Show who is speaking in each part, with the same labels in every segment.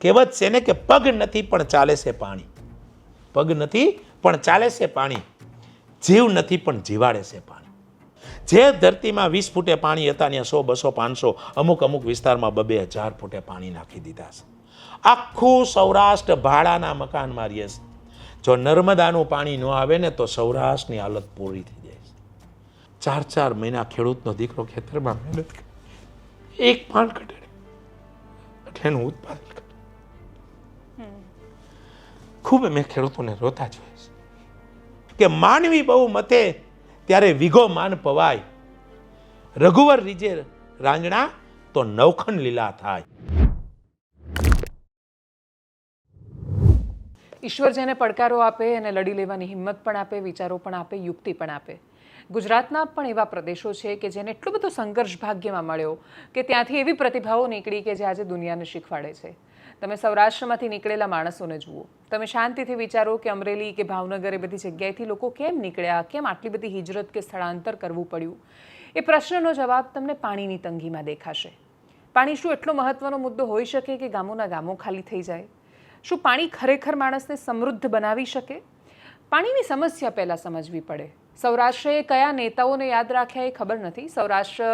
Speaker 1: કહેવત છે ને કે પગ નથી પણ ચાલે છે પાણી, પગ નથી પણ ચાલે છે પાણી, જીવ નથી પણ જીવાડે છે પાણી. જે ધરતીમાં 20 ફૂટે પાણી હતા ત્યાં 100, 200, 500 અમુક વિસ્તારમાં 2,000 ફૂટે પાણી નાખી દીધા છે. આખું સૌરાષ્ટ્ર ભાડાના મકાનમાં રહે છે. જો નર્મદાનું પાણી ન આવે ને તો સૌરાષ્ટ્રની હાલત પૂરી થઈ જાય છે. 4 મહિના ખેડૂતનો દીકરો ખેતરમાં મહેનત કરે, એક પાણ કઢે એટલે એનું ઉત્પાદન કરે. ખૂબ મેં ખેડૂતોને રોતા જોયા છે કે માનવી બહુ મતે ત્યારે વિઘો માન પવાય, રઘુવર રીજે રાંજણા તો નવખંડ લીલા થાય.
Speaker 2: ઈશ્વર જેને પડકારો આપે અને લડી લેવાની હિંમત પણ આપે, વિચારો પણ આપે, યુક્તિ પણ આપે. ગુજરાતના પણ એવા પ્રદેશો છે કે જેને એટલો બધો સંઘર્ષ ભાગ્યમાં મળ્યો કે ત્યાંથી એવી પ્રતિભાઓ નીકળી કે જે આજે દુનિયાને શીખવાડે છે. તમે સૌરાષ્ટ્રમાંથી નીકળેલા માણસોને જુઓ, તમે શાંતિથી વિચારો કે અમરેલી કે ભાવનગર એ બધી જગ્યાએથી લોકો કેમ નીકળ્યા, કેમ આટલી બધી હિજરત કે સ્થળાંતર કરવું પડ્યું. એ પ્રશ્નનો જવાબ તમને પાણીની તંગીમાં દેખાશે. પાણી શું એટલો મહત્વનો મુદ્દો હોઈ શકે કે ગામોના ગામો ખાલી થઈ જાય? શું પાણી ખરેખર માણસને સમૃદ્ધ બનાવી શકે? પાણીની સમસ્યા પહેલાં સમજવી પડે. સૌરાષ્ટ્રે કયા નેતાઓને યાદ રાખ્યા એ ખબર નથી, સૌરાષ્ટ્ર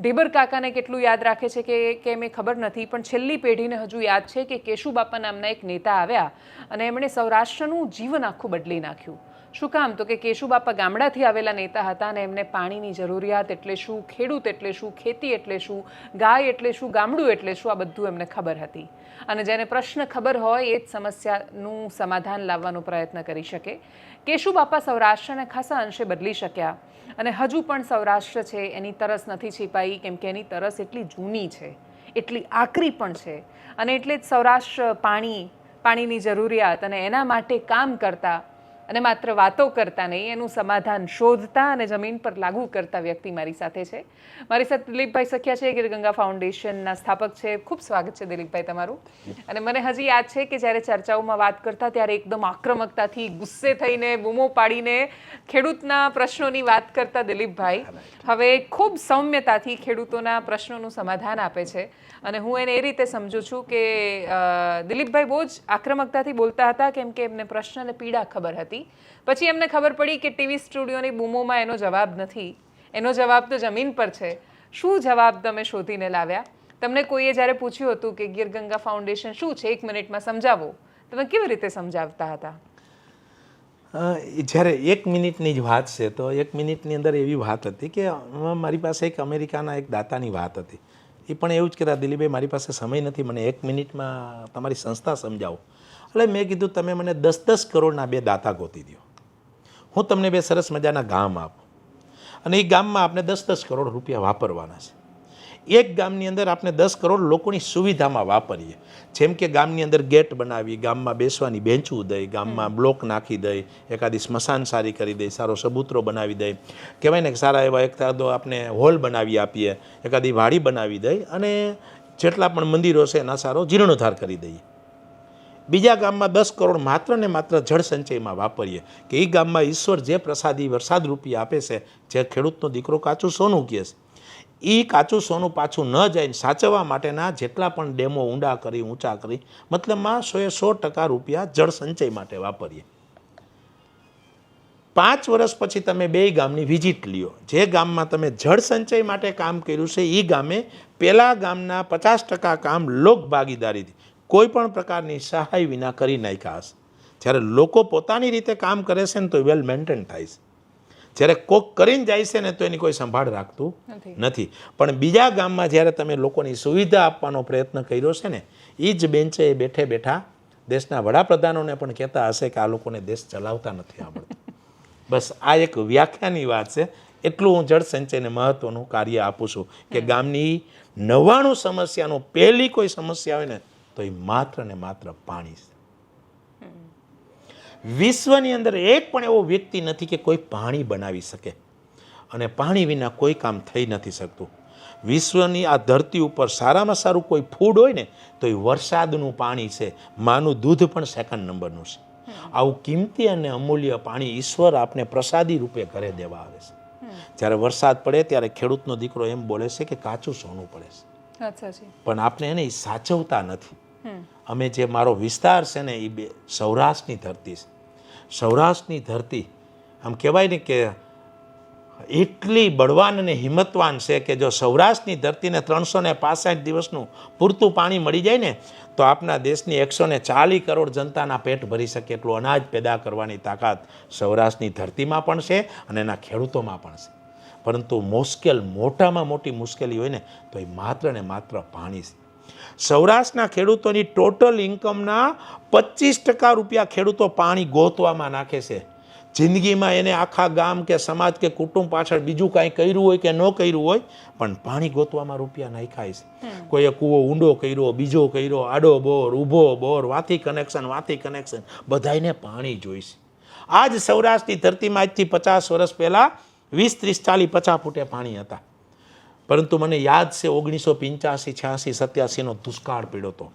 Speaker 2: ઢેબર કાકાને કેટલું યાદ રાખે છે કે કેમ એ ખબર નથી, પણ છેલ્લી પેઢીને હજુ યાદ છે કે કેશુબાપા નામના એક નેતા આવ્યા અને એમણે સૌરાષ્ટ્રનું જીવન આખું બદલી નાખ્યું. શું કામ? તો કે કેશુબાપા ગામડાથી આવેલા નેતા હતા અને એમને પાણીની જરૂરિયાત એટલે શું, ખેડૂત એટલે શું, ખેતી એટલે શું, ગાય એટલે શું, ગામડું એટલે શું, આ બધું એમને ખબર હતી. અને જેને પ્રશ્ન ખબર હોય એ જ સમસ્યાનું સમાધાન લાવવાનો પ્રયત્ન કરી શકે. કેશુબાપા સૌરાષ્ટ્રને ખાસા અંશે બદલી શક્યા અને હજુ પણ સૌરાષ્ટ્ર છે એની તરસ નથી છીપાઈ, કેમ કે એની તરસ એટલી જૂની છે, એટલી આકરી પણ છે. અને એટલે જ સૌરાષ્ટ્ર પાણીની જરૂરિયાત અને એના માટે કામ કરતા અને માત્ર વાતો કરતા નહીં, એનું સમાધાન શોધતા અને જમીન પર લાગુ કરતા વ્યક્તિ મારી સાથે છે. મારી સાથે દિલીપભાઈ સખિયા છે, ગીરગંગા ફાઉન્ડેશનના સ્થાપક છે. ખૂબ સ્વાગત છે દિલીપભાઈ તમારું. અને મને હજી યાદ છે કે જ્યારે ચર્ચાઓમાં વાત કરતા ત્યારે એકદમ આક્રમકતાથી, ગુસ્સે થઈને, બૂમો પાડીને ખેડૂતના પ્રશ્નોની વાત કરતા દિલીપભાઈ હવે ખૂબ સૌમ્યતાથી ખેડૂતોના પ્રશ્નોનું સમાધાન આપે છે. અને હું એને એ રીતે સમજું છું કે દિલીપભાઈ બહુ જ આક્રમકતાથી બોલતા હતા કેમ કે એમને પ્રશ્ન અને પીડા ખબર હતી. પછી એમને ખબર પડી કે ટીવી સ્ટુડિયોની બૂમોમાં એનો જવાબ નથી, એનો જવાબ તો જમીન પર છે. શું જવાબ તમે શોધીને લાવ્યા? તમને કોઈએ જ્યારે પૂછ્યું હતું કે ગીરગંગા ફાઉન્ડેશન શું છે, 1 મિનિટમાં સમજાવો, તમે કેવી રીતે સમજાવતા હતા?
Speaker 1: જ્યારે 1 મિનિટની જ વાત છે તો 1 મિનિટની અંદર એવી વાત હતી કે મારી પાસે એક અમેરિકાના એક દાતાની વાત હતી. એ પણ એવું જ કહેતા, દિલીપભાઈ મારી પાસે સમય નથી, મને 1 મિનિટમાં તમારી સંસ્થા સમજાવો. એટલે મેં કીધું તમે મને 10-10 કરોડના 2 દાતા ગોતી દો, હું તમને 2 સરસ મજાના ગામ આપું અને એ ગામમાં આપણે 10-10 કરોડ રૂપિયા વાપરવાના છે. એક ગામની અંદર આપણે 10 કરોડ લોકોની સુવિધામાં વાપરીએ, જેમ કે ગામની અંદર ગેટ બનાવી, ગામમાં બેસવાની બેન્ચો દઈ, ગામમાં બ્લોક નાખી દઈ, એકાદી સ્મશાન સારી કરી દઈ, સારો સબૂતરો બનાવી દઈ, કહેવાય ને કે સારા એવા એકાદો આપણે હોલ બનાવી આપીએ, એકાદી વાડી બનાવી દઈ અને જેટલા પણ મંદિરો છે એના સારો જીર્ણોદ્ધાર કરી દઈએ. બીજા ગામમાં 10 કરોડ માત્ર ને માત્ર જળ સંચયમાં વાપરીએ કે એ ગામમાં ઈશ્વર જે પ્રસાદી વરસાદ રૂપી આપે છે, જે ખેડૂતનો દીકરો કાચું સોનું કહે છે, એ કાચું સોનું પાછું ન જાય સાચવવા માટેના જેટલા પણ ડેમો ઊંડા કરી, ઊંચા કરી, મતલબમાં 100% રૂપિયા જળ સંચય માટે વાપરીએ. 5 વર્ષ પછી તમે 2 ગામની વિઝિટ લ્યો, જે ગામમાં તમે જળ સંચય માટે કામ કર્યું છે એ ગામે પેલા ગામના 50% કામ લોક ભાગીદારીથી કોઈ પણ પ્રકારની સહાય વિના કરી નાખ્યા હશે. જ્યારે લોકો પોતાની રીતે કામ કરે છે ને તો વેલ મેન્ટેન થાય છે, જ્યારે કોક કરીને જાય છે ને તો એની કોઈ સંભાળ રાખતું નથી. પણ બીજા ગામમાં જ્યારે તમે લોકોની સુવિધા આપવાનો પ્રયત્ન કર્યો છે ને, એ જ બેન્ચે બેઠે બેઠા દેશના વડાપ્રધાનોને પણ કહેતા હશે કે આ લોકોને દેશ ચલાવતા નથી આવડતું. બસ આ એક વ્યાખ્યાની વાત છે. એટલું હું જળ સંચયને મહત્વનું કાર્ય આપું છું કે ગામની 99 સમસ્યાનો પહેલી કોઈ સમસ્યા હોય ને તો એ માત્ર ને માત્ર પાણી છે. વિશ્વની અંદર એક પણ એવો વ્યક્તિ નથી કે કોઈ પાણી બનાવી શકે અને પાણી વિના કોઈ કામ થઈ નથી શકતું. વિશ્વની આ ધરતી ઉપર સારામાં સારું કોઈ ફૂડ હોય ને તો એ વરસાદનું પાણી છે. માનું દૂધ પણ 2nd નંબરનું છે. આવું કિંમતી અને અમૂલ્ય પાણી ઈશ્વર આપને પ્રસાદી રૂપે ઘરે દેવા આવે છે. જ્યારે વરસાદ પડે ત્યારે ખેડૂતનો દીકરો એમ બોલે છે કે કાચું સોનું પડે છે, પણ આપણે એને સાચવતા નથી. અમે જે મારો વિસ્તાર છે ને એ સૌરાષ્ટ્રની ધરતી છે. સૌરાષ્ટ્રની ધરતી આમ કહેવાય ને કે એટલી બળવાન અને હિંમતવાન છે કે જો સૌરાષ્ટ્રની ધરતીને 365 દિવસનું પૂરતું પાણી મળી જાય ને તો આપણા દેશની 140 કરોડ જનતાના પેટ ભરી શકે એટલું અનાજ પેદા કરવાની તાકાત સૌરાષ્ટ્રની ધરતીમાં પણ છે અને એના ખેડૂતોમાં પણ છે. પરંતુ મોટામાં મોટી મુશ્કેલી હોય ને તો એ માત્ર ને માત્ર પાણી છે. સૌરાષ્ટ્રના ખેડૂતોની ટોટલ ઇન્કમના 25% રૂપિયા ખેડૂતો પાણી ગોતવામાં નાખે છે. જિંદગીમાં એને આખા ગામ કે સમાજ કે કુટુંબ પાછળ બીજું કાંઈ કર્યું હોય કે ન કર્યું હોય પણ પાણી ગોતવામાં રૂપિયા નાખ્યા છે. કોઈએ કૂવો ઊંડો કર્યો, બીજો કર્યો, આડો બોર, ઊભો બોર, વાથી કનેક્શન, બધાયને પાણી જોઈશે. આ જ સૌરાષ્ટ્રની ધરતીમાં આજથી 50 વર્ષ પહેલાં 20, 30, 40, 50 ફૂટે પાણી હતા. પરંતુ મને યાદ છે 1985, 86, 87નો દુષ્કાળ પડ્યો હતો.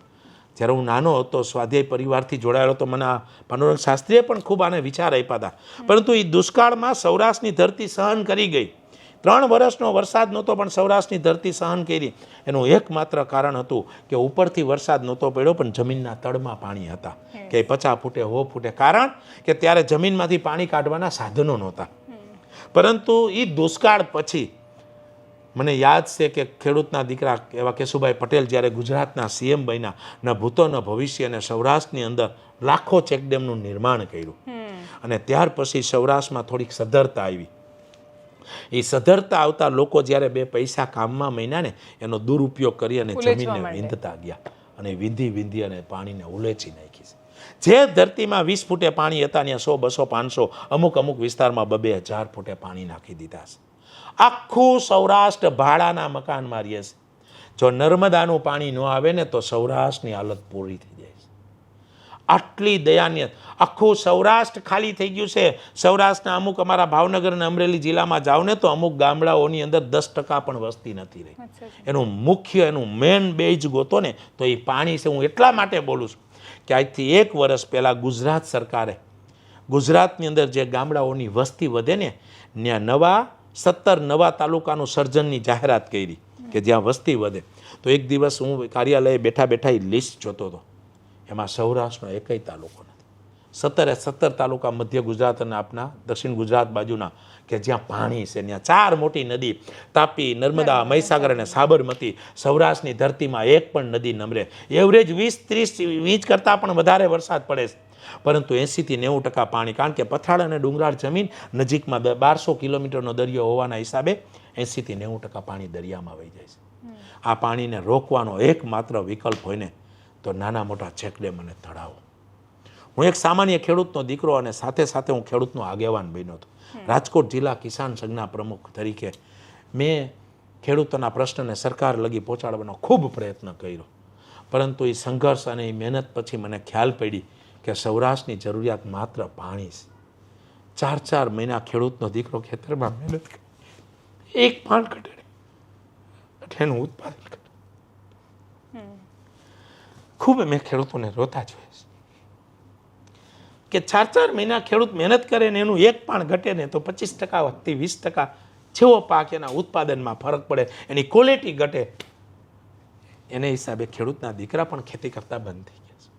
Speaker 1: જ્યારે હું નાનો હતો, સ્વાધ્યાય પરિવારથી જોડાયેલો હતો, મને પાંડુરંગ શાસ્ત્રીએ પણ ખૂબ આને વિચાર આપ્યા હતા. પરંતુ એ દુષ્કાળમાં સૌરાષ્ટ્રની ધરતી સહન કરી ગઈ. 3 વર્ષનો વરસાદ નહોતો પણ સૌરાષ્ટ્રની ધરતી સહન કરી. એનું એકમાત્ર કારણ હતું કે ઉપરથી વરસાદ નહોતો પડ્યો પણ જમીનના તળમાં પાણી હતા, કે 50 ફૂટે 100 ફૂટે. કારણ કે ત્યારે જમીનમાંથી પાણી કાઢવાના સાધનો નહોતા. પરંતુ એ દુષ્કાળ પછી મને યાદ છે કે ખેડૂતના દીકરા એવા કેશુભાઈ પટેલ જ્યારે ગુજરાતના સીએમ બન્યા, ન ભૂતો ન ભવિષ્ય, અને સૌરાષ્ટ્રની અંદર લાખો ચેકડેમનું નિર્માણ કર્યું. અને ત્યાર પછી સૌરાષ્ટ્રમાં થોડીક સધરતા આવી. એ સધરતા આવતા લોકો જ્યારે 2 પૈસા કામમાં મહિના ને એનો દુરુપયોગ કરી અને જમીનને વીંધતા ગયા અને વીંધી અને પાણીને ઉલેચી નાખી છે. જે ધરતીમાં 20 ફૂટે પાણી હતા ત્યાં 100, 200, 500 અમુક વિસ્તારમાં 2,000 ફૂટે પાણી નાખી દીધા છે. આખું સૌરાષ્ટ્ર ભાડાના મકાનમાં રહે છે. જો નર્મદાનું પાણી ન આવે ને તો સૌરાષ્ટ્રની હાલત પૂરી થઈ જાય છે. આટલી દયાનીય આખું સૌરાષ્ટ્ર ખાલી થઈ ગયું છે. સૌરાષ્ટ્રના અમુક અમારા ભાવનગર અને અમરેલી જિલ્લામાં જાઓ ને તો અમુક ગામડાઓની અંદર 10% પણ વસ્તી નથી રહી. એનું મેન બેઝ ગોતો ને તો એ પાણી છે. હું એટલા માટે બોલું છું કે આજથી 1 વર્ષ પહેલાં ગુજરાત સરકારે ગુજરાતની અંદર જે ગામડાઓની વસ્તી વધે ને ત્યાં 17 નવા તાલુકાનું સર્જનની જાહેરાત કરી કે જ્યાં વસ્તી વધે. તો એક દિવસ હું કાર્યાલયે બેઠા એ લિસ્ટ જોતો હતો. એમાં સૌરાષ્ટ્રનો એકય તાલુકો નથી. 17 તાલુકા મધ્ય ગુજરાત અને આપના દક્ષિણ ગુજરાત બાજુના કે જ્યાં પાણી છે, ત્યાં 4 મોટી નદી તાપી, નર્મદા, મહીસાગર અને સાબરમતી. સૌરાષ્ટ્રની ધરતીમાં એક પણ નદી નમરે. એવરેજ 20-30 ઇંચ કરતાં પણ વધારે વરસાદ પડે છે. પરંતુ 80 થી 90% પાણી, કારણ કે પથરાળ અને ડુંગરાળ જમીન નજીકમાં 1200 કિલોમીટરનો દરિયો હોવાના હિસાબે 80 થી 90% પાણી દરિયામાં વહી જાય છે. આ પાણીને રોકવાનો એકમાત્ર વિકલ્પ હોય ને તો નાના મોટા ચેકડેમ અને તળાવો. હું એક સામાન્ય ખેડૂતનો દીકરો અને સાથે સાથે હું ખેડૂતનો આગેવાન બન્યો હતો. રાજકોટ જિલ્લા કિસાન સંઘના પ્રમુખ તરીકે મેં ખેડૂતોના પ્રશ્નને સરકાર લગી પહોંચાડવાનો ખૂબ પ્રયત્ન કર્યો. પરંતુ એ સંઘર્ષ અને એ મહેનત પછી મને ખ્યાલ પડી કે સૌરાષ્ટ્રની જરૂરિયાત માત્ર પાણી છે. 4 મહિના ખેડૂતનો દીકરો ખેતરમાં મહેનત કરે, એક પાણ ઘટે એનું ઉત્પાદન કરે. ખૂબ મેં ખેડૂતોને રોતા જોયા છે કે 4 મહિના ખેડૂત મહેનત કરે ને એનું એક પાણ ઘટે ને તો 25% થી 20% જેવો પાક એના ઉત્પાદનમાં ફરક પડે, એની ક્વોલિટી ઘટે. એને હિસાબે ખેડૂતના દીકરા પણ ખેતી કરતા બંધ થઈ ગયા છે.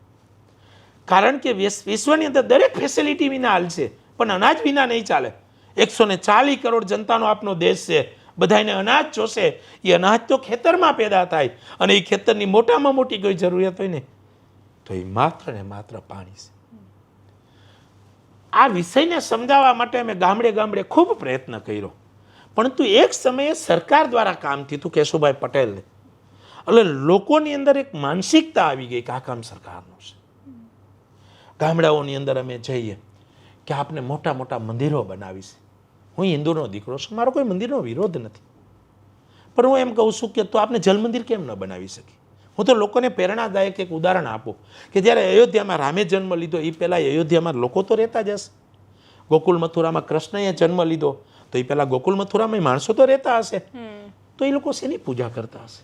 Speaker 1: કારણ કે વિશ્વની અંદર દરેક ફેસિલિટી વિના હાલશે પણ અનાજ વિના નહીં ચાલે. 140 કરોડ જનતાનો આપનો દેશ છે. બધાને અનાજ જોશે. એ અનાજ તો ખેતરમાં પેદા થાય અને એ ખેતરની મોટામાં મોટી કોઈ જરૂરિયાત હોય ને તો એ માત્ર ને માત્ર પાણી છે. આ વિષયને સમજાવવા માટે અમે ગામડે ખૂબ પ્રયત્ન કર્યો. પરંતુ એક સમયે સરકાર દ્વારા કામ થયું હતું કેશુભાઈ પટેલને. એટલે લોકોની અંદર એક માનસિકતા આવી ગઈ કે આ કામ સરકારનું છે. ગામડાઓની અંદર અમે જઈએ કે આપણે મોટા મોટા મંદિરો બનાવીશ. હું હિન્દુનો દીકરો છું, મારો કોઈ મંદિરનો વિરોધ નથી, પણ હું એમ કહું છું કે તો આપણે જલ મંદિર કેમ ન બનાવી શકીએ. હું તો લોકોને પ્રેરણાદાયક એક ઉદાહરણ આપું કે જ્યારે અયોધ્યામાં રામે જન્મ લીધો એ પહેલાં અયોધ્યામાં લોકો તો રહેતા જ હશે. ગોકુલ મથુરામાં કૃષ્ણએ જન્મ લીધો તો એ પહેલાં ગોકુલ મથુરામાં માણસો તો રહેતા હશે. તો એ લોકો શેની પૂજા કરતા હશે?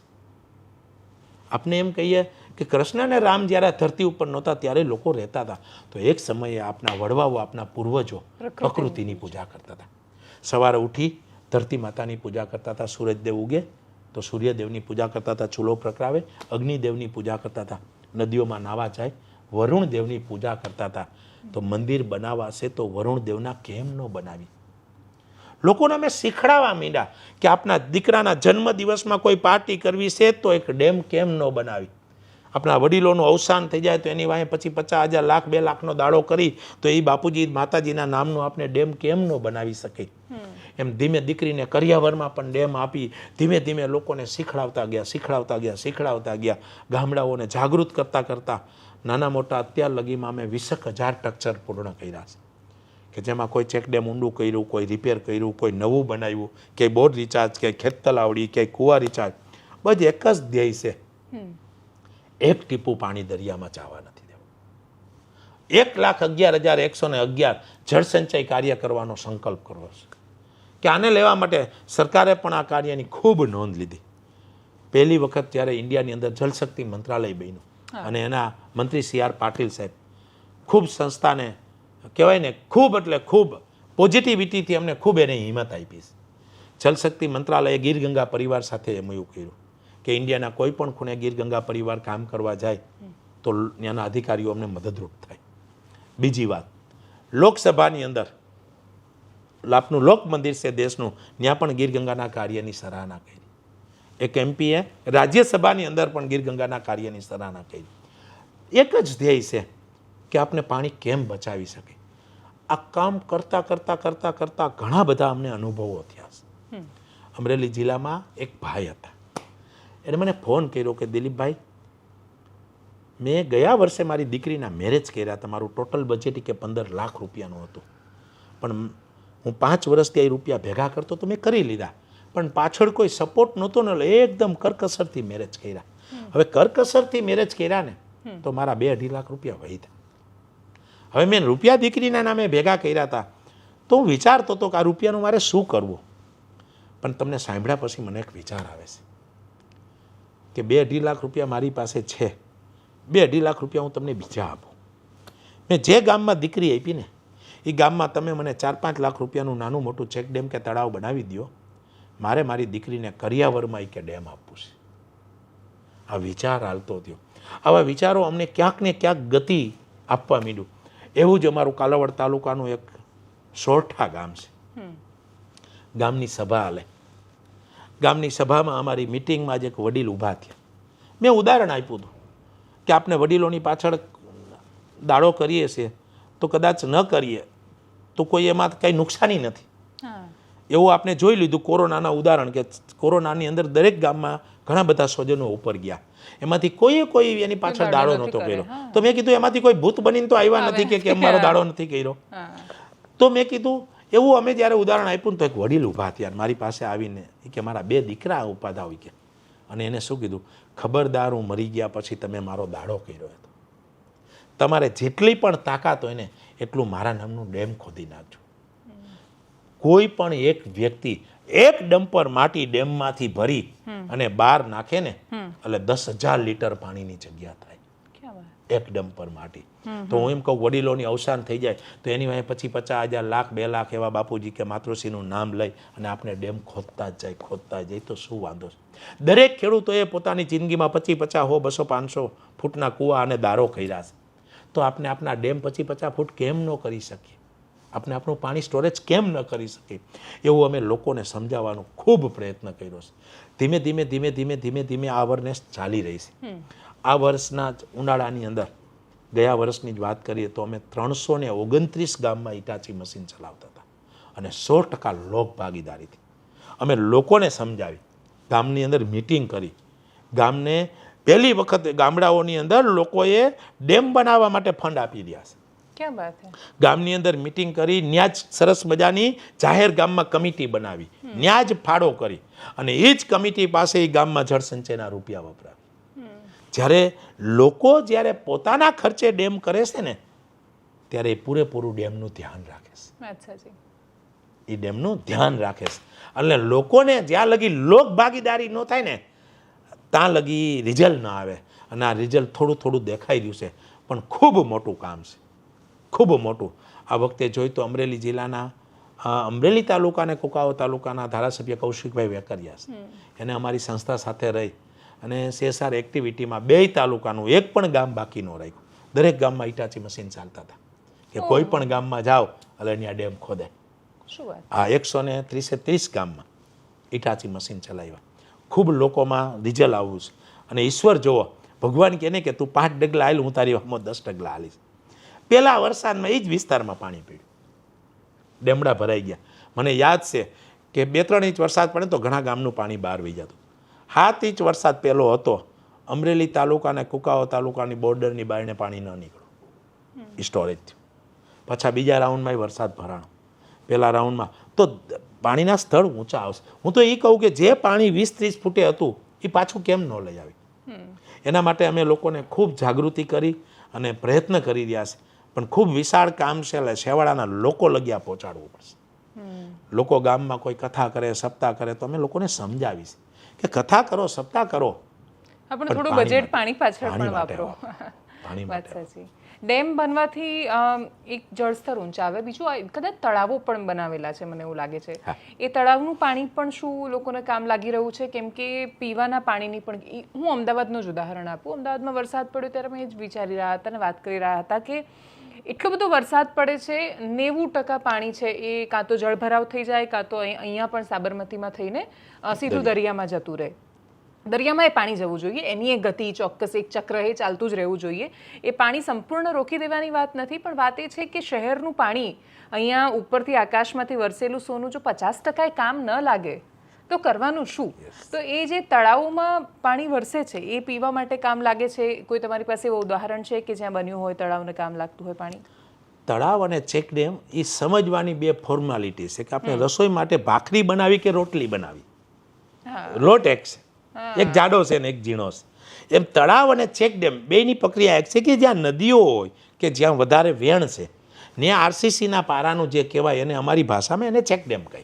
Speaker 1: આપણે એમ કહીએ કે કૃષ્ણ અને રામ જ્યારે ધરતી ઉપર નહોતા ત્યારે લોકો રહેતા હતા. તો એક સમયે આપણા વડવાઓ, આપના પૂર્વજો પ્રકૃતિની પૂજા કરતા હતા. સવારે ઉઠી ધરતી માતાની પૂજા કરતા હતા. સૂરજદેવ ઉગે તો સૂર્યદેવની પૂજા કરતા હતા, ચૂલો પ્રગટાવે, અગ્નિદેવની પૂજા કરતા હતા. નદીઓમાં નાવા જાય, વરુણ દેવની પૂજા કરતા હતા. તો મંદિર બનાવાશે તો વરુણ દેવના કેમ ન બનાવી? લોકોને અમે શીખડાવવા માંડ્યા કે આપણા દીકરાના જન્મદિવસમાં કોઈ પાર્ટી કરવી છે તો એક ડેમ કેમ ન બનાવી? આપણા વડીલોનું અવસાન થઈ જાય તો એની વાંહે પછી 50,000 લાખ 2 લાખનો દાડો કરી તો એ બાપુજી માતાજીના નામનો આપણે ડેમ કેમ ન બનાવી શકે? એમ ધીમે દીકરીને કરિયાવરમાં પણ ડેમ આપી ધીમે ધીમે લોકોને શીખડાવતા ગયા. ગામડાઓને જાગૃત કરતા નાના મોટા અત્યાર લગીમાં અમે 20,000 સ્ટ્રક્ચર પૂર્ણ કર્યા છે કે જેમાં કોઈ ચેકડેમ ઊંડું કર્યું, કોઈ રિપેર કર્યું, કોઈ નવું બનાવ્યું, ક્યાંય બોર રિચાર્જ, ક્યાંય ખેત તલાવડી, ક્યાંય કૂવા રિચાર્જ. બસ એક જ ધ્યેય છે, એક ટીપું પાણી દરિયામાં જવા નથી દેવું. 1,11,111 જળસંચય કાર્ય કરવાનો સંકલ્પ કરવો છે કે આને લેવા માટે સરકારે પણ આ કાર્યની ખૂબ નોંધ લીધી. પહેલી વખત જ્યારે ઇન્ડિયાની અંદર જળશક્તિ મંત્રાલય બન્યું અને એના મંત્રી CR પાટીલ સાહેબ ખૂબ સંસ્થાને કહેવાય ને ખૂબ એટલે ખૂબ પોઝિટિવિટીથી અમને ખૂબ એને હિંમત આપી. જલશક્તિ મંત્રાલયે ગીર ગંગા પરિવાર સાથે એમ એવું કર્યું કે ઇન્ડિયાના કોઈ પણ ખૂણે ગીર ગંગા પરિવાર કામ કરવા જાય તો ત્યાંના અધિકારીઓ અમને મદદરૂપ થાય. બીજી વાત, લોકસભાની અંદર આપનું લોક મંદિર છે દેશનું, ત્યાં પણ ગીર ગંગાના કાર્યની સરાહના કરી. એક MPએ રાજ્યસભાની અંદર પણ ગીર ગંગાના કાર્યની સરાહના કરી. એક જ ધ્યેય છે કે આપણે પાણી કેમ બચાવી શકે. આ કામ કરતા ઘણા બધા અમને અનુભવો થયા છે. અમરેલી જિલ્લામાં એક ભાઈ હતા, એને મને ફોન કર્યો કે દિલીપભાઈ, મેં ગયા વર્ષે મારી દીકરીના મેરેજ કર્યા. તમારું ટોટલ બજેટ કે 15 લાખ રૂપિયાનું હતું, પણ હું 5 વર્ષથી આ રૂપિયા ભેગા કરતો તો મેં કરી લીધા, પણ પાછળ કોઈ સપોર્ટ નહોતો ને એકદમ કરકસરથી મેરેજ કર્યા. હવે કરકસરથી મેરેજ કર્યા ને તો મારા 2-2.5 લાખ રૂપિયા વહી. હવે મેં રૂપિયા દીકરીના નામે ભેગા કર્યા હતા તો હું વિચારતો હતો કે આ રૂપિયાનું મારે શું કરવું. પણ તમને સાંભળ્યા પછી મને એક વિચાર આવે છે કે 2-2.5 લાખ રૂપિયા મારી પાસે છે, 2-2.5 લાખ રૂપિયા હું તમને બીજા આપું. મેં જે ગામમાં દીકરી આપી ને એ ગામમાં તમે મને 4-5 લાખ રૂપિયાનું નાનું મોટું ચેક ડેમ કે તળાવ બનાવી દો, મારે મારી દીકરીને કરિયાવરમાં કે ડેમ આપવું છે. આ વિચાર હાલતો થયો. આવા વિચારો અમને ક્યાંક ને ક્યાંક ગતિ આપવા માંડ્યું. એવું જ અમારું કાલાવડ તાલુકાનું એક સોરઠા ગામ છે. ગામની સભા હાલે. ગામની સભામાં અમારી મિટિંગમાં જ એક વડીલ ઊભા થયા. મેં ઉદાહરણ આપ્યું હતું કે આપણે વડીલોની પાછળ દાડો કરીએ છીએ તો કદાચ ન કરીએ તો કોઈ એમાં કંઈ નુકસાની નથી. એવું આપણે જોઈ લીધું કોરોનાના ઉદાહરણ કે કોરોનાની અંદર દરેક ગામમાં ઘણા બધા સ્વજનો ઉપર ગયા, એમાંથી કોઈ એની પાછળ દાડો નહોતો કર્યો. તો મેં કીધું એમાંથી કોઈ ભૂત બનીને તો આવ્યા નથી કે કેમ મારો દાડો નથી કર્યો. તો મેં કીધું એવું અમે જ્યારે ઉદાહરણ આપ્યું ને તો એક વડીલ ઊભા થયા મારી પાસે આવીને કે મારા 2 દીકરા ઉપાધા હોય કે, અને એને શું કીધું, ખબરદાર હું મરી ગયા પછી તમે મારો દાડો કર્યો હતો, તમારે જેટલી પણ તાકાત હોય ને એટલું મારા નામનું ડેમ ખોદી નાખજો. કોઈ પણ એક વ્યક્તિ એક ડમ્પર માટી ડેમમાંથી ભરી અને બહાર નાખે ને એટલે 10,000 લીટર પાણીની જગ્યા થાય, એક ડમ્પર માટી. તો હું એમ કહું, વડીલોની અવસાન થઈ જાય તો એની વાંહે પછી 50,000 લાખ 2 લાખ એવા બાપુજી કે માતૃશ્રીનું નામ લઈ અને આપણે ડેમ ખોદતા જ જાય તો શું વાંધો છે? દરેક ખેડૂતોએ પોતાની જિંદગીમાં 25, 50, 100, 200, 500 ફૂટના કૂવા અને દારો કર્યા છે. તો આપણે આપણા ડેમ 25, 50 ફૂટ કેમ ન કરી શકીએ? આપણે આપણું પાણી સ્ટોરેજ કેમ ન કરી શકીએ? એવું અમે લોકોને સમજાવવાનો ખૂબ પ્રયત્ન કર્યો છે. ધીમે ધીમે આ અવેરનેસ ચાલી રહી છે. આ વર્ષના જ ઉનાળાની અંદર, ગયા વર્ષની જ વાત કરીએ તો અમે 329 ગામમાં હિટાચી મશીન ચલાવતા હતા અને 100% લોક ભાગીદારીથી અમે લોકોને સમજાવી, ગામની અંદર મિટિંગ કરી. ગામને પહેલી વખત ગામડાઓની અંદર લોકોએ ડેમ બનાવવા માટે ફંડ આપી રહ્યા છે.
Speaker 2: ક્યાં વાત છે?
Speaker 1: ગામની અંદર મિટિંગ કરી, ન્યા જ સરસ મજાની જાહેર ગામમાં કમિટી બનાવી, ન્યા જ ફાળો કરી અને એ જ કમિટી પાસે એ ગામમાં જળસંચયના રૂપિયા વપરાય. જ્યારે લોકો જ્યારે પોતાના ખર્ચે ડેમ કરે છે ને ત્યારે એ પૂરેપૂરું ડેમનું ધ્યાન રાખે છે. એ ડેમનું ધ્યાન રાખે છે એટલે લોકોને જ્યાં લગી લોક ભાગીદારી ન થાય ને ત્યાં લગી રિઝલ્ટ ન આવે. અને આ રિઝલ્ટ થોડું દેખાઈ રહ્યું છે, પણ ખૂબ મોટું કામ છે, ખૂબ મોટું. આ વખતે જોઈ તો અમરેલી જિલ્લાના અમરેલી તાલુકા અને કુકાઓ તાલુકાના ધારાસભ્ય કૌશિકભાઈ વેકરિયા છે. એને અમારી સંસ્થા સાથે રહી અને CSR એક્ટિવિટીમાં 2 તાલુકાનું એક પણ ગામ બાકી ન રાખ્યું. દરેક ગામમાં ઈટાચી મશીન ચાલતા હતા કે કોઈ પણ ગામમાં જાઓ એટલે અહીંયા ડેમ ખોદાય.
Speaker 2: શું વાત?
Speaker 1: આ 130 ગામમાં ઈટાચી મશીન ચલાવ્યા. ખૂબ લોકોમાં રિઝલ્ટ આવવું છે. અને ઈશ્વર જુઓ, ભગવાન કહે ને કે તું 5 ડગલા હાલ, હું તારી વાહમાં 10 ડગલા હાલીશ. પહેલા વરસાદમાં એ જ વિસ્તારમાં પાણી પીડ્યું, ડેમડા ભરાઈ ગયા. મને યાદ છે કે 2-3 ઇંચ વરસાદ પડે તો ઘણા ગામનું પાણી બહાર વહી જતું. 7 ઇંચ વરસાદ પહેલો હતો. અમરેલી તાલુકા અને કુકાવા તાલુકાની બોર્ડરની બહારને પાણી ન નીકળ્યું, સ્ટોરેજ થયું. પાછા બીજા રાઉન્ડમાં વરસાદ ભરાણો. પહેલા રાઉન્ડમાં તો પાણીના સ્થળ ઊંચા આવશે. હું તો એ કહું કે જે પાણી 20-30 ફૂટે હતું એ પાછું કેમ ન લઈ આવી. એના માટે અમે લોકોને ખૂબ જાગૃતિ કરી અને પ્રયત્ન કરી રહ્યા છે. પણ ખૂબ વિશાળ કામ છે, એટલે છેવાડાના લોકો લગ્યા પહોંચાડવું પડશે. લોકો ગામમાં કોઈ કથા કરે, સપ્તાહ કરે તો અમે લોકોને સમજાવીશ કે કથા કરો, સપ્તાહ કરો,
Speaker 2: આપણે થોડું બજેટ પાણી પાછળ પણ વાપરો. વાત સાચી. ડેમ બનવાથી એક જળસ્તર ઊંચા આવે, બીજું કદાચ તળાવો પણ બનાવેલા છે મને એવું લાગે છે. એ તળાવનું પાણી પણ શું લોકોને કામ લાગી રહ્યું છે? કેમ કે પીવાના પાણીની પણ, હું અમદાવાદનું જ ઉદાહરણ આપું. અમદાવાદમાં વરસાદ પડ્યો ત્યારે મેં એ જ વિચારી રહ્યા હતા અને વાત કરી રહ્યા હતા કે એટલો બધો વરસાદ પડે છે, 90% પાણી છે એ કાં તો જળભરાવ થઈ જાય, કાં તો અહીંયા પણ સાબરમતીમાં થઈને સીધું દરિયામાં જતું રહે. દરિયામાં એ પાણી જવું જોઈએ, એની એક ગતિ ચોક્કસ, એક ચક્ર એ ચાલતું જ રહેવું જોઈએ. એ પાણી સંપૂર્ણ રોકી દેવાની વાત નથી, પણ વાત એ છે કે શહેરનું પાણી અહીંયા ઉપરથી આકાશમાંથી વરસેલું સોનું જો 50% કામ ન લાગે તો કરવાનું શું? તો એ જે તળાવોમાં પાણી વરસે છે એ પીવા માટે કામ લાગે છે. કોઈ તમારી પાસે એવું ઉદાહરણ છે કે જ્યાં બન્યું હોય તળાવને કામ લાગતું હોય પાણી?
Speaker 1: તળાવ અને ચેકડેમ એ સમજવાની 2 ફોર્માલિટી છે કે આપણે રસોઈ માટે ભાખરી બનાવી કે રોટલી બનાવી. લોટ એક છે, એક જાડો છે ને એક ઝીણો છે. એમ તળાવ અને ચેકડેમ બેની પ્રક્રિયા એક છે કે જ્યાં નદીઓ હોય કે જ્યાં વધારે વેણ છે ત્યાં RCCના પારાનું જે કહેવાય એને અમારી ભાષામાં એને ચેકડેમ કહે.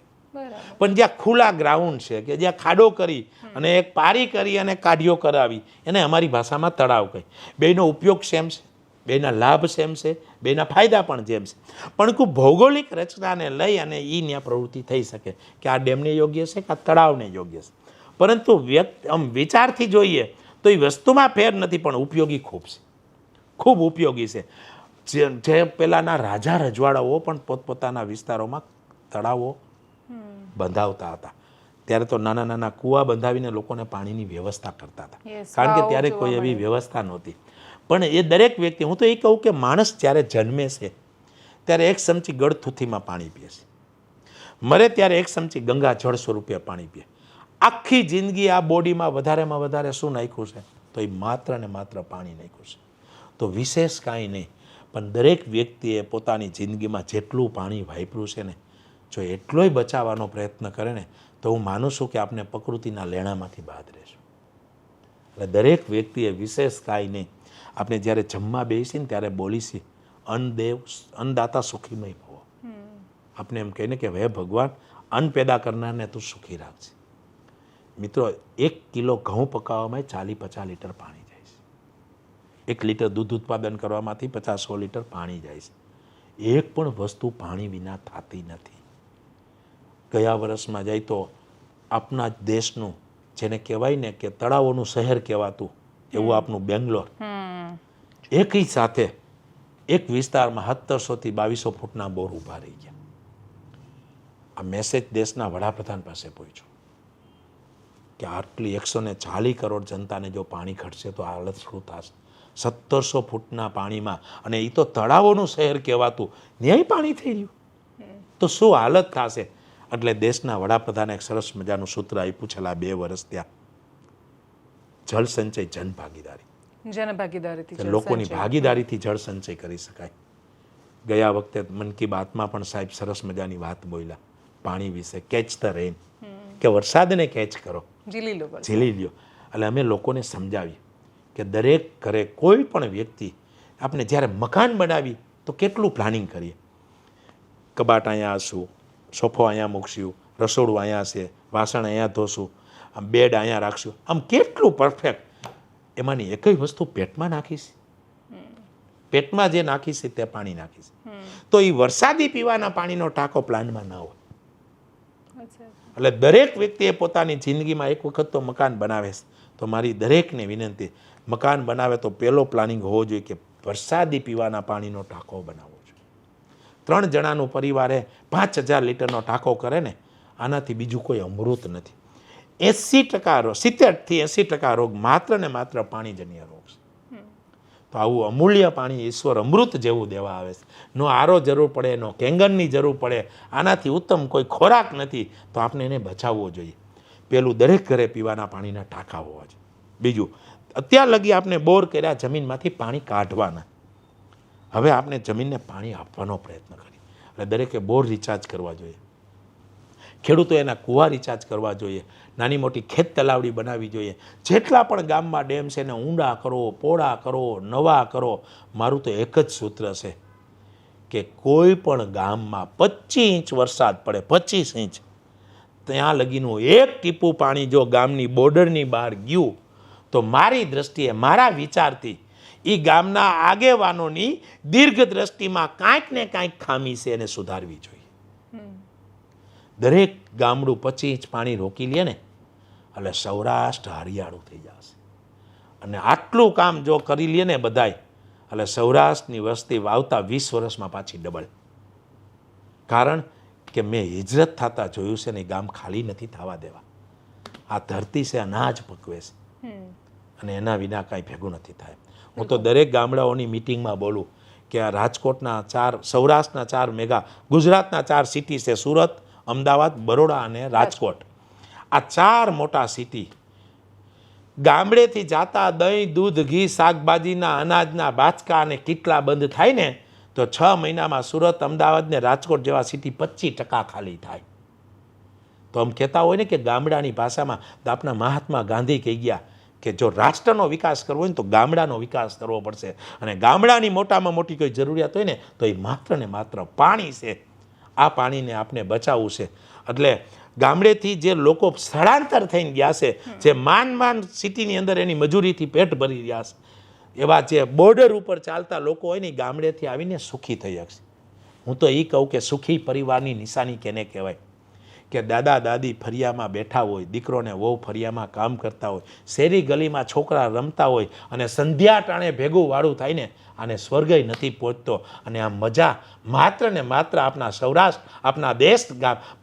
Speaker 1: પણ જ્યાં ખુલ્લા ગ્રાઉન્ડ છે કે જ્યાં ખાડો કરી અને એક પારી કરી અને કાઢીઓ કરાવી એને અમારી ભાષામાં તળાવ કહે. બેનો ઉપયોગ સેમ છે, બેના લાભ સેમ છે, બેના ફાયદા પણ જેમ છે. પણ કોઈ ભૌગોલિક રચનાને લઈ અને એ ત્યાં પ્રવૃત્તિ થઈ શકે કે આ ડેમને યોગ્ય છે કે આ તળાવને યોગ્ય છે. પરંતુ વિચારથી જોઈએ તો એ વસ્તુમાં ફેર નથી, પણ ઉપયોગી ખૂબ છે, ખૂબ ઉપયોગી છે. જે પહેલાંના રાજા રજવાડાઓ પણ પોતપોતાના વિસ્તારોમાં તળાવો બંધાવતા હતા. ત્યારે તો નાના નાના કૂવા બંધાવીને લોકોને પાણીની વ્યવસ્થા કરતા હતા, કારણ કે ત્યારે કોઈ એવી વ્યવસ્થા નહોતી. પણ એ દરેક વ્યક્તિ, હું તો એ કહું કે માણસ જ્યારે જન્મે છે ત્યારે 1 ચમચી ગળથૂથીમાં પાણી પીએ છે, મરે ત્યારે 1 ચમચી ગંગા જળ સ્વરૂપે પાણી પીએ. આખી જિંદગી આ બોડીમાં વધારેમાં વધારે શું નાખ્યું છે? તો એ માત્ર ને માત્ર પાણી નાખ્યું છે. તો વિશેષ કાંઈ નહીં, પણ દરેક વ્યક્તિએ પોતાની જિંદગીમાં જેટલું પાણી વાપર્યું છે ને, જો એટલોય બચાવવાનો પ્રયત્ન કરે ને તો હું માનું છું કે આપણે પ્રકૃતિના લેણામાંથી બહાર રહેશું. એટલે દરેક વ્યક્તિએ વિશેષ કાંઈ નહીં, આપણે જ્યારે જમવા બેસીને ત્યારે બોલીશું અન્નદાતા સુખીમય ભવો. આપણે એમ કહીને કે હે ભગવાન, અન્ન પેદા કરનારને તું સુખી રાખજે. મિત્રો, 1 કિલો ઘઉં પકાવવામાં 40-50 લીટર પાણી જાય છે. 1 લીટર દૂધ ઉત્પાદન કરવામાંથી 50-100 લીટર પાણી જાય છે. એક પણ વસ્તુ પાણી વિના થતી નથી. ગયા વર્ષમાં જાય તો આપણા દેશનું, જેને કહેવાય ને કે તળાવોનું શહેર કહેવાતું એવું આપનું બેંગ્લોર, એકી સાથે એક વિસ્તારમાં 1700થી 2200 ફૂટના બોર ઊભા રહી ગયા. આ મેસેજ દેશના વડાપ્રધાન પાસે પહોંચ્યો કે આટલી 140 કરોડ જનતાને જો પાણી ઘટશે તો હાલત શું થશે? 1700 ફૂટના પાણીમાં, અને એ તો તળાવોનું શહેર કહેવાતું, ન્યાય પાણી થઈ રહ્યું તો શું હાલત થશે? એટલે દેશના વડાપ્રધાને એક સરસ મજાનું સૂત્ર આપ્યું છેલ્લા 2 વર્ષ ત્યાં, જળ સંચય જન ભાગીદારી. લોકોની ભાગીદારીથી જળ સંચય કરી શકાય. ગયા વખતે મન કી બાતમાં પણ સાહેબ સરસ મજાની વાત બોલ્યા પાણી વિશે, કેચ ધ રેન, કે વરસાદને કેચ કરો, ઝીલી લ્યો. એટલે અમે લોકોને સમજાવી કે દરેક ઘરે કોઈ પણ વ્યક્તિ, આપણે જ્યારે મકાન બનાવી તો કેટલું પ્લાનિંગ કરીએ. કબાટ અહીંયા હશું, સોફો અહીંયા મૂકશું, રસોડું અહીંયા છે, વાસણ અહીંયા ધોશું, આમ બેડ અહીંયા રાખશું, આમ કેટલું પરફેક્ટ. એમાંની એકય વસ્તુ પેટમાં નાખીશ, પેટમાં જે નાખીશ તે પાણી નાખીશ, તો એ વરસાદી પીવાના પાણીનો ટાંકો પ્લાનમાં ના હોય. એટલે દરેક વ્યક્તિએ પોતાની જિંદગીમાં એક વખત તો મકાન બનાવે છે તો મારી દરેકને વિનંતી, મકાન બનાવે તો પહેલો પ્લાનિંગ હોવો જોઈએ કે વરસાદી પીવાના પાણીનો ટાંકો બનાવવો જોઈએ. 3 જણાનું પરિવારે 5000 લીટરનો ટાંકો કરે ને, આનાથી બીજું કોઈ અમૃત નથી. 70% 70થી 80% રોગ માત્ર ને માત્ર પાણીજન્ય રોગ છે. તો આવું અમૂલ્ય પાણી ઈશ્વર અમૃત જેવું દેવા આવે છે. નો આરો જરૂર પડે, નો કેંગનની જરૂર પડે, આનાથી ઉત્તમ કોઈ ખોરાક નથી. તો આપણે એને બચાવવો જોઈએ. પેલું, દરેક ઘરે પીવાના પાણીના ટાંકા હોવા જોઈએ. બીજું, અત્યાર લગી આપણે બોર કર્યા, જમીનમાંથી પાણી કાઢવાના. હવે આપણે જમીનને પાણી આપવાનો પ્રયત્ન કરીએ. એટલે દરેકે બોર રિચાર્જ કરવા જોઈએ. ખેડૂતો એના કૂવા રિચાર્જ કરવા જોઈએ. નાની મોટી ખેત તલાવડી બનાવવી જોઈએ. જેટલા પણ ગામમાં ડેમ છે એને ઊંડા કરો, પહોળા કરો, નવા કરો. મારું તો એક જ સૂત્ર છે કે કોઈ પણ ગામમાં 25 ઇંચ વરસાદ પડે, 25 ઇંચ, ત્યાં લગીનું એક ટીપું પાણી જો ગામની બોર્ડરની બહાર ગયું તો મારી દ્રષ્ટિએ, મારા વિચારથી, એ ગામના આગેવાનોની દીર્ઘ દ્રષ્ટિમાં કાંઈક ને કાંઈક ખામી છે, એને સુધારવી જોઈએ. દરેક ગામડું 25 ઇંચ પાણી રોકી લે ને, એટલે સૌરાષ્ટ્ર હરિયાળું થઈ જશે. અને આટલું કામ જો કરી લે ને બધાય, એટલે સૌરાષ્ટ્રની વસ્તી આવતા 20 વર્ષમાં પાછી ડબલ. કારણ કે મેં હિજરત થતા જોયું છે ને, ગામ ખાલી નથી થવા દેવા. આ ધરતી છે, અનાજ પકવે છે, અને એના વિના કાંઈ ભેગું નથી થાય. હું તો દરેક ગામડાઓની મિટિંગમાં બોલું કે આ રાજકોટના 4, સૌરાષ્ટ્રના 4 મેગા, ગુજરાતના 4 સિટી છે, સુરત, અમદાવાદ, બરોડા અને રાજકોટ. આ 4 મોટા સિટી ગામડેથી જાતા દહીં, દૂધ, ઘી, શાકભાજીના, અનાજના બાચકા અને કિટલા બંધ થાય ને, તો 6 મહિનામાં સુરત, અમદાવાદ ને રાજકોટ જેવા સિટી 25% ખાલી થાય. તો આમ કહેતા હોય ને કે ગામડાની ભાષામાં, તો આપણા મહાત્મા ગાંધી કહી ગયા કે જો રાષ્ટ્રનો વિકાસ કરવો હોય ને તો ગામડાનો વિકાસ કરવો પડશે. અને ગામડાની મોટામાં મોટી કોઈ જરૂરિયાત હોય ને તો એ માત્ર ને માત્ર પાણી છે. આ પાણીને આપણે બચાવવું છે. એટલે ગામડેથી જે લોકો સ્થળાંતર થઈને ગયા છે, જે માન સિટીની અંદર એની મજૂરીથી પેટ ભરી રહ્યા છે, એવા જે બોર્ડર ઉપર ચાલતા લોકો હોય ને, ગામડેથી આવીને સુખી થઈ શકશે. હું તો એ કહું કે સુખી પરિવારની નિશાની કેને કહેવાય? કે દાદા દાદી ફરિયામાં બેઠા હોય, દીકરો ને વહુ ફરિયામાં કામ કરતા હોય, શેરી ગલીમાં છોકરા રમતા હોય, અને સંધ્યા ટાણે ભેગું વાળું થાય ને, આને સ્વર્ગય નથી પહોંચતો. અને આ મજા માત્ર ને માત્ર આપણા સૌરાષ્ટ્ર, આપણા દેશ,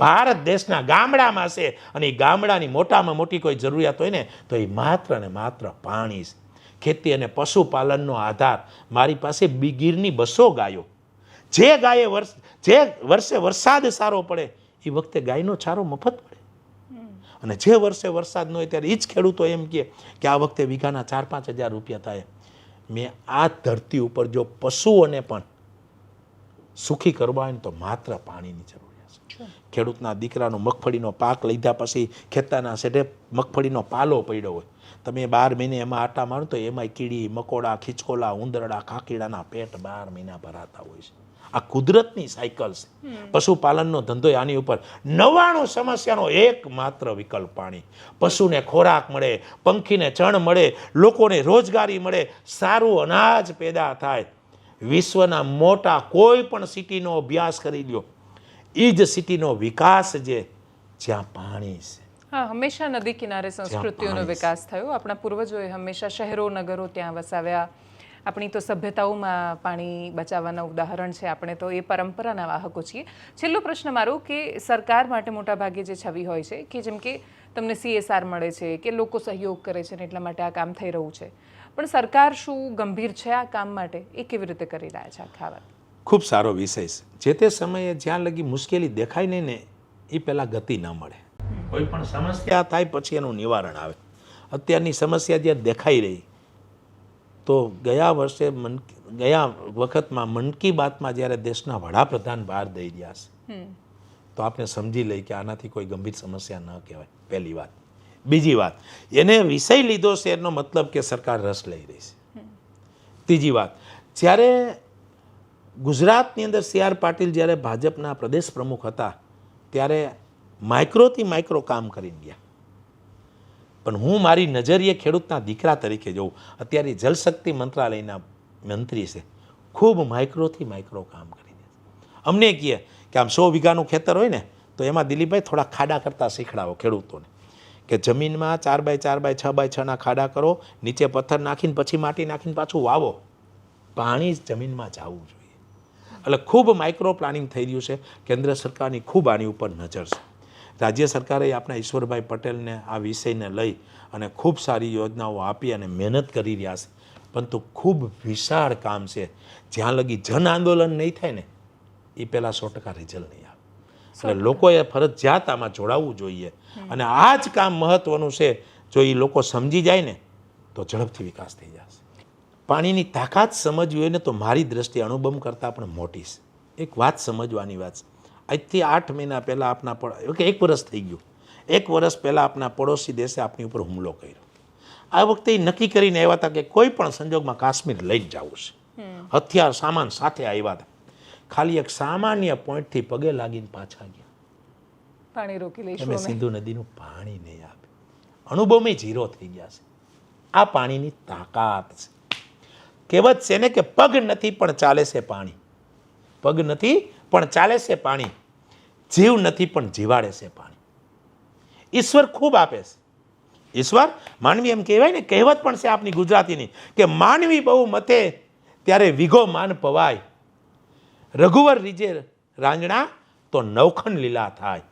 Speaker 1: ભારત દેશના ગામડામાં છે. અને એ ગામડાની મોટામાં મોટી કોઈ જરૂરિયાત હોય ને તો એ માત્ર ને માત્ર પાણી છે. ખેતી અને પશુપાલનનો આધાર. મારી પાસે ગીરની 200 ગાયો. જે ગાયે જે વર્ષે વરસાદ સારો પડે એ વખતે ગાયનો ચારો મફત મળે. અને જે વર્ષે વરસાદ ન હોય ત્યારે એ જ ખેડૂતો એમ કે આ વખતે વીઘાના 4-5 હજાર રૂપિયા થાય. મેં આ ધરતી ઉપર જો પશુઓને પણ સુખી કરવા હોય ને તો માત્ર પાણીની જરૂરિયાત છે. ખેડૂતના દીકરાનો મગફળીનો પાક લીધા પછી ખેતરના સેઢે મગફળીનો પાલો પડ્યો હોય, તમે 12 મહિને એમાં આટા મારો તો એમાં કીડી, મકોડા, ખીચકોલા, ઉંદરડા, કાકીડાના પેટ 12 મહિના ભરાતા હોય છે. આ કુદરતની સાયકલ છે. પશુપાલનનો ધંધો આની ઉપર. 99 સમસ્યાનો એકમાત્ર વિકલ્પ પાણી. પશુને ખોરાક મળે, પંખીને ચણ મળે, લોકોને રોજગારી મળે, સારું અનાજ પેદા થાય. વિશ્વના મોટા કોઈ પણ સિટીનો અભ્યાસ કરી લ્યો, એ જ સિટીનો વિકાસ જ્યાં પાણી છે.
Speaker 2: હા, હંમેશા નદી કિનારે સંસ્કૃતિઓનો વિકાસ થયો. આપણા પૂર્વજોએ હંમેશા શહેરો, નગરો ત્યાં વસાવ્યા. આપણી તો સભ્યતાઓમાં પાણી બચાવવાના ઉદાહરણ છે. આપણે તો એ પરંપરાના વાહકો છીએ. છેલ્લો પ્રશ્ન મારો કે સરકાર માટે મોટાભાગે જે છબી હોય છે કે જેમ કે તમને CSR મળે છે કે લોકો સહયોગ કરે છે ને એટલા માટે આ કામ થઈ રહ્યું છે, પણ સરકાર શું ગંભીર છે આ કામ માટે? એ કેવી રીતે કરી રહ્યા છે આખા વાત?
Speaker 1: ખૂબ સારો વિષય છે. જે તે સમયે જ્યાં લગી મુશ્કેલી દેખાય નહીં ને એ પહેલાં ગતિ ન મળે. કોઈ પણ સમસ્યા થાય પછી એનું નિવારણ આવે. અત્યારની સમસ્યા જ્યાં દેખાઈ રહી, તો ગયા વખતમાં મન કી બાતમાં જ્યારે દેશના વડાપ્રધાન બહાર દઈ રહ્યા છે તો આપણે સમજી લઈ કે આનાથી કોઈ ગંભીર સમસ્યા ન કહેવાય. પહેલી વાત. બીજી વાત, એને વિષય લીધો છે એનો મતલબ કે સરકાર રસ લઈ રહી છે. ત્રીજી વાત, જ્યારે ગુજરાતની અંદર CR પાટીલ જ્યારે ભાજપના પ્રદેશ પ્રમુખ હતા ત્યારે માઇક્રોથી માઇક્રો કામ કરીને ગયા. પણ હું મારી નજરીએ ખેડૂતના દીકરા તરીકે જોઉં. અત્યારે જલશક્તિ મંત્રાલયના મંત્રી છે, ખૂબ માઇક્રોથી માઇક્રો કામ કરી દે. અમને કહે કે આમ 100 વીઘાનું ખેતર હોય ને તો એમાં દિલીપભાઈ થોડા ખાડા કરતા શીખડાવો ખેડૂતોને, કે જમીનમાં 4x4x6x6ના ખાડા કરો, નીચે પથ્થર નાખીને પછી માટી નાખીને પાછું વાવો. પાણી જમીનમાં જવું જોઈએ. એટલે ખૂબ માઇક્રો પ્લાનિંગ થઈ રહ્યું છે. કેન્દ્ર સરકારની ખૂબ આની ઉપર નજર છે. રાજ્ય સરકારે આપણા ઈશ્વરભાઈ પટેલને આ વિષયને લઈ અને ખૂબ સારી યોજનાઓ આપી અને મહેનત કરી રહ્યા છે. પરંતુ ખૂબ વિશાળ કામ છે. જ્યાં લગી જન આંદોલન નહીં થાય ને એ પહેલાં 100% રિઝલ્ટ નહીં આવે. એટલે લોકોએ ફરજિયાત આમાં જોડાવવું જોઈએ. અને આ જ કામ મહત્વનું છે. જો એ લોકો સમજી જાય ને તો ઝડપથી વિકાસ થઈ જશે. પાણીની તાકાત સમજવી હોય ને તો મારી દ્રષ્ટિએ અણુબમ કરતાં પણ મોટી છે. એક વાત સમજવાની વાત છે. આજથી 8 મહિના પહેલાં આપના એક વર્ષ થઈ ગયું. 1 વર્ષ પહેલાં આપના પડોશી દેશે આપણી ઉપર હુમલો કર્યો. આ વખતે એ નક્કી કરીને આવ્યા હતા કે કોઈ પણ સંજોગમાં કાશ્મીર લઈ જ જવું છે. હથિયાર સામાન સાથે આવ્યા હતા. ખાલી એક સામાન્ય પોઈન્ટથી પગે લાગીને પાછા ગયા.
Speaker 2: પાણી રોકી લઈશું
Speaker 1: અમે સિંધુ નદીનું પાણી નહીં આપે. અણુબમે 0 થઈ ગયા છે. આ પાણીની તાકાત છે. કહેવત છે ને કે પગ નથી પણ ચાલે છે પાણી. પગ નથી પણ ચાલે છે પાણી. જીવ નથી પણ જીવાડે છે પાણી. ઈશ્વર ખૂબ આપે છે. ઈશ્વર માનવી એમ કહેવાય ને, કહેવત પણ છે આપણી ગુજરાતીની કે માનવી બહુ મતે ત્યારે વિઘો માન પવાય, રઘુવર રીજે રાંજણા તો નવખંડ લીલા થાય.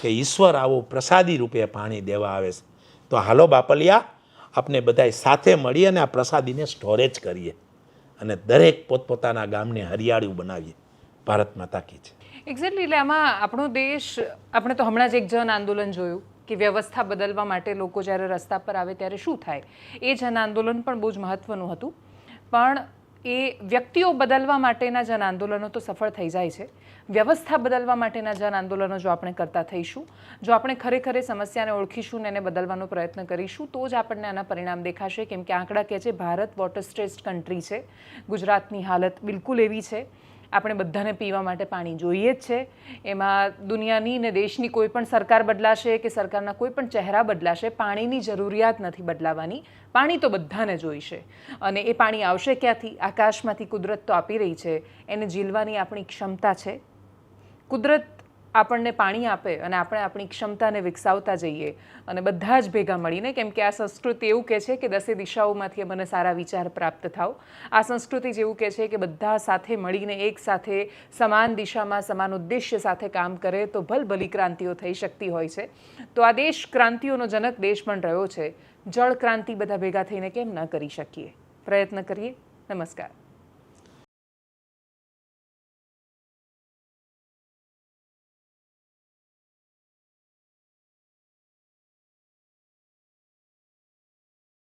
Speaker 1: કે ઈશ્વર આવું પ્રસાદી રૂપે પાણી દેવા આવે છે. તો હાલો બાપલિયા, આપણે બધાય સાથે મળી અને આ પ્રસાદીને સ્ટોરેજ કરીએ અને દરેક પોતપોતાના ગામને હરિયાળું બનાવીએ. ભારત માતા કી છે.
Speaker 2: એક્ઝેક્ટલી. એટલે આમાં આપણો દેશ, આપણે તો હમણાં જ એક જન આંદોલન જોયું કે વ્યવસ્થા બદલવા માટે લોકો જ્યારે રસ્તા પર આવે ત્યારે શું થાય. એ જન આંદોલન પણ બહુ જ મહત્વનું હતું. પણ એ વ્યક્તિઓ બદલવા માટેના જન આંદોલનો તો સફળ થઈ જાય છે. વ્યવસ્થા બદલવા માટેના જન આંદોલનો જો આપણે કરતા થઈશું, જો આપણે ખરેખર એ સમસ્યાને ઓળખીશું ને એને બદલવાનો પ્રયત્ન કરીશું, તો જ આપણને આના પરિણામ દેખાશે. કેમ કે આંકડા કહે છે ભારત વોટર સ્ટ્રેસ્ડ કન્ટ્રી છે. ગુજરાતની હાલત બિલકુલ એવી છે. આપણે બધાને પીવા માટે પાણી જોઈએ જ છે. એમાં દુનિયાની ને દેશની કોઈ પણ સરકાર બદલાશે કે સરકારના કોઈ પણ ચહેરા બદલાશે, પાણીની જરૂરિયાત નથી બદલાવાની. પાણી તો બધાને જોઈશે. અને એ પાણી આવશે ક્યાંથી? આકાશમાંથી કુદરત તો આપી રહી છે. એને ઝીલવાની આપણી ક્ષમતા છે. કુદરત આપણને પાણી આપે અને આપણે આપણી ક્ષમતાને વિકસાવતા જઈએ અને બધા જ ભેગા મળીને. કેમ કે આ સંસ્કૃતિ એવું કહે છે કે 10 દિશાઓમાંથી મને સારા વિચાર પ્રાપ્ત થાવ. આ સંસ્કૃતિ જેવું કહે છે કે બધા સાથે મળીને એક સાથે સમાન દિશામાં સમાન ઉદ્દેશ્ય સાથે કામ કરે તો ભલભલી ક્રાંતિઓ થઈ શકતી હોય છે. તો આ દેશ ક્રાંતિઓનો જનક દેશ પણ રહ્યો છે. જળ ક્રાંતિ બધા ભેગા થઈને કેમ ન કરી શકીએ? પ્રયત્ન કરીએ. નમસ્કાર.